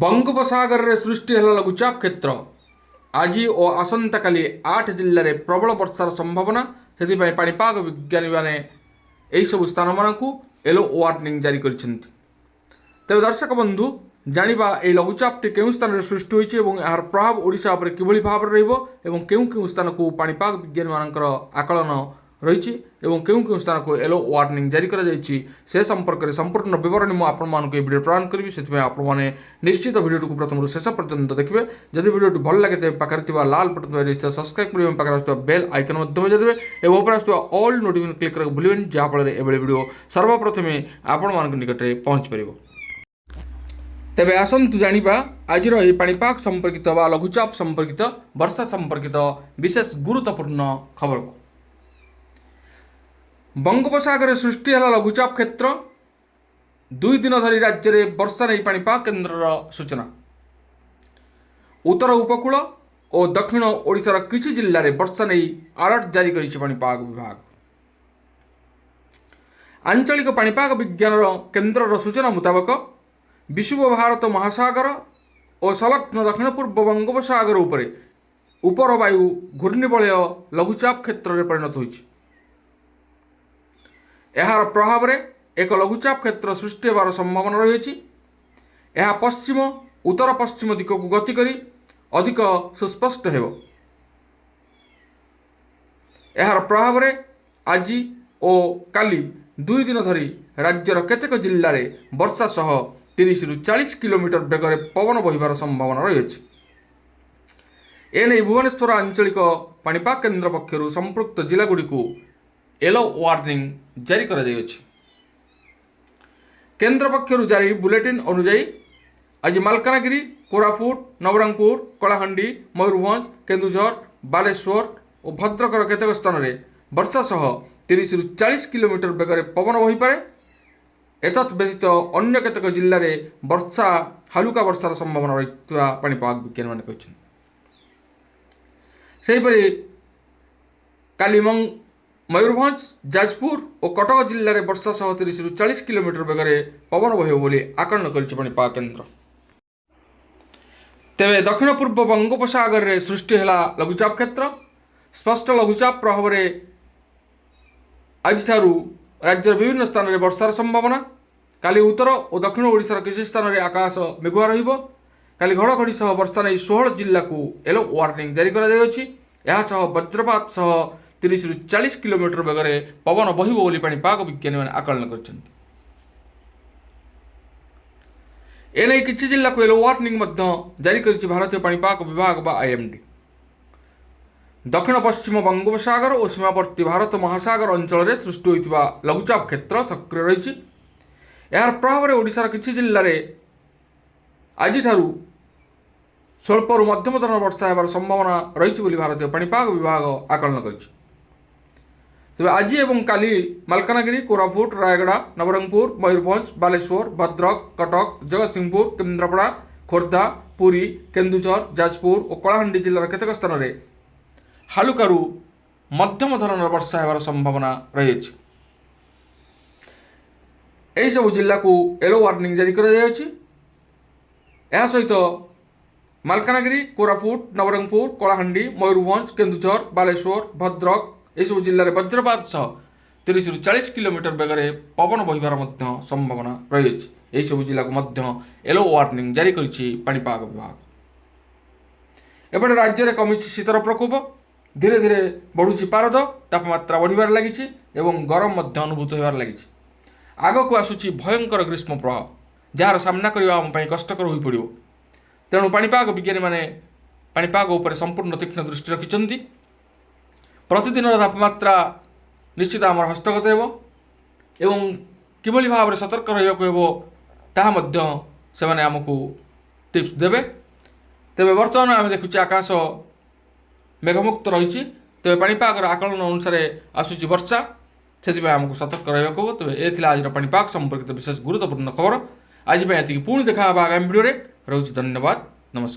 बंगोपसागर रे सृष्टि है लघुचाप क्षेत्र आज और आसंता काली 8 जिले में प्रबल वर्षार संभावना से पाणीपाग विज्ञानी मैंने यही सब स्थान मानक येलो वार्निंग जारी कर तेज दर्शक बंधु जानिबा ए लघुचापटी केउं स्थान में सृष्टि होइछि एवं यार प्रभाव ओडिशा पर किभଳି भाव रहिबो एवं केउं केउं स्थान को पाणीपाग विज्ञानी मानकर आकलन रही एवं केउं स्थान को येलो वार्निंग जारी करा जायछि से संपर्क में संपूर्ण विवरणी मुझे आपको वीडियो प्रदान करी से आपने निश्चित वीडियो को प्रथम शेष पर्यंत देखिए जदि वीडियो भल लगे तेज पाखे लाल बटन निश्चित सब्सक्राइब करेंगे पाखे आसुवा बेल आइकन बजाइदेवे और ऊपर आसुवा ऑल नोटिफिकेशन क्लिक करके भूलें जहाँफल एभली वीडियो सर्वप्रथम आपण निकट में पहुँच पार। तेबे आसतु जानिबा आजिर यह पाणीपाग संपर्कित व लघुचाप संपर्कित वर्षा संपर्कित विशेष गुरुत्वपूर्ण खबर को। बंगोपसागर सृष्टि है लघुचाप क्षेत्र 2 दिन धरी राज्य में वर्षा नहीं पाणीपाग केन्द्र सूचना। उत्तर उपकूल और दक्षिण ओडिशार किछि जिले में वर्षा नहीं अलर्ट जारी करिछि पाणीपाग विभाग। आंचलिक पाणीपाग विज्ञान केन्द्र सूचना मुताबक विषुव भारत महासागर और संलग्न दक्षिण पूर्व बंगोपसागर उपर वायु घूर्णिबलय लघुचाप क्षेत्र में परिणत होइछि। यार प्रभाव में एक लघुचाप क्षेत्र सृष्टि होवार संभावना रही। यह पश्चिम उत्तर पश्चिम दिक को गति करी अधिक सुस्पष्ट हो। यार प्रभाव में आज और काली 2 दिन धरी राज्यर केतेक जिले में वर्षा सह 30 ରୁ 40 किलोमीटर बेगर पवन बहिबार संभावना रही। एने भुवनेश्वर आंचलिक पाणीपाग केन्द्र पक्षर संपृक्त जिलागुड़ी को येलो वार्निंग जारी करा जायछि। केन्द्र पक्षर जारी बुलेटिन अनुसार आज मालकानगिरी कोरापुट नवरंगपुर कलाहांडी मयूरभंज केन्दुझर बालेश्वर और भद्रकर केतेक स्थान में वर्षा सह 30 ରୁ 40 किलोमीटर बेगर पवन बहिपारे। एतत् व्यतीत अन्य केतेक जिले में वर्षा हालुका वर्षार संभावना रही पाणीपाग विज्ञानी मैंने कहते। सेहीपरि काली मयूरभंज जाजपुर और कटक जिले में वर्षा सह 30 ରୁ 40 किलोमीटर बेगर पवन बहिब बोली आकलन करिछि पाणीपाग केन्द्र। तेबे दक्षिण पूर्व बंगोपसागर में सृष्टि है लघुचाप क्षेत्र स्पष्ट लघुचाप प्रभाव में आज राज्यर विभिन्न स्थान में वर्षार संभावना। काली उत्तर और दक्षिण ओडिशार किसी स्थान में आकाश मेघुआ रहिबो। काली घड़घड़ी सह वर्षा नहीं 16 जिला को येलो वार्निंग जारी करा जायछि। यह सह वज्रपात सह 30 ରୁ 40 किलोमीटर बेगर पवन बहिब बोली पाणीपाग विज्ञानी मैंने आकलन करछन्ति। एने किछि जिला को येलो वार्निंग जारी करिछि भारतीय पाणीपाग विभाग बा आईएमडी। दक्षिण पश्चिम बंगोपसागर और सीमावर्ती भारत महासागर अंचल में सृष्टि होइतिबा लघुचाप क्षेत्र सक्रिय रही। यार प्रभाव में ओडिशार किछि जिले में आज स्वल्परू मध्यम धरण वर्षा होवार संभावना रही भारतीय पाणीपाग विभाग आकलन करिछि। तेज आज एवं काली मालकानगिरी कोरापुट रायगड़ा नवरंगपुर मयूरभंज बालेश्वर भद्रक कटक जगतसिंहपुर केन्द्रापड़ा खोर्धा पुरी केन्दुझर जाजपुर और कलाहांडी जिलार केतेक स्थान में हालुकारु मध्यम धरण वर्षा होवार संभावना रही। यही सब जिला को येलो वार्निंग जारी करा जायछि। यह सहित मालकानगिरी कोरापुट नवरंगपुर कलाहांडी मयूरभंज केन्दुझर बालेश्वर भद्रक यह सब जिले में वज्रपात सह 30 ରୁ 40 किलोमीटर बेगर पवन बहिबार संभावना रही। यही सब जिला को येलो वार्निंग जारी करिछि पाणीपाग विभाग। एपटे राज्य में कमी शीतर प्रकोप धीरे धीरे बढ़ुची पारद तापमात्रा बढ़िबार लागिछि एवं गरम अनुभूत होबार लागिछि। आग को आसुची भयंकर ग्रीष्म प्रवाह जार सामना करबा हम पई कष्टकर होई पड़िबो। तेणु पाणीपाग विज्ञानी माने पाणीपाग उपर संपूर्ण तीक्ष्ण दृष्टि रखिछन्ति। प्रतिदिन तापमात्रा निश्चित आमर हस्तगत हेबो एवं किभଳି भाव में सतर्क रहिबाकु हेबो ताहा मध्य सेमाने आमकु टिप्स देबे। तेबे वर्तमान आम देखुचे आकाश मेघमुक्त रही। तेज पाणीपागर आकलन अनुसार आसूची वर्षा से आमको सतर्क रहा। तेज ये आज पाणीपाग संपर्कित विशेष गुरुत्वपूर्ण खबर। आज पुणी देखा आगामी भिडियो। रोचे धन्यवाद। नमस्कार।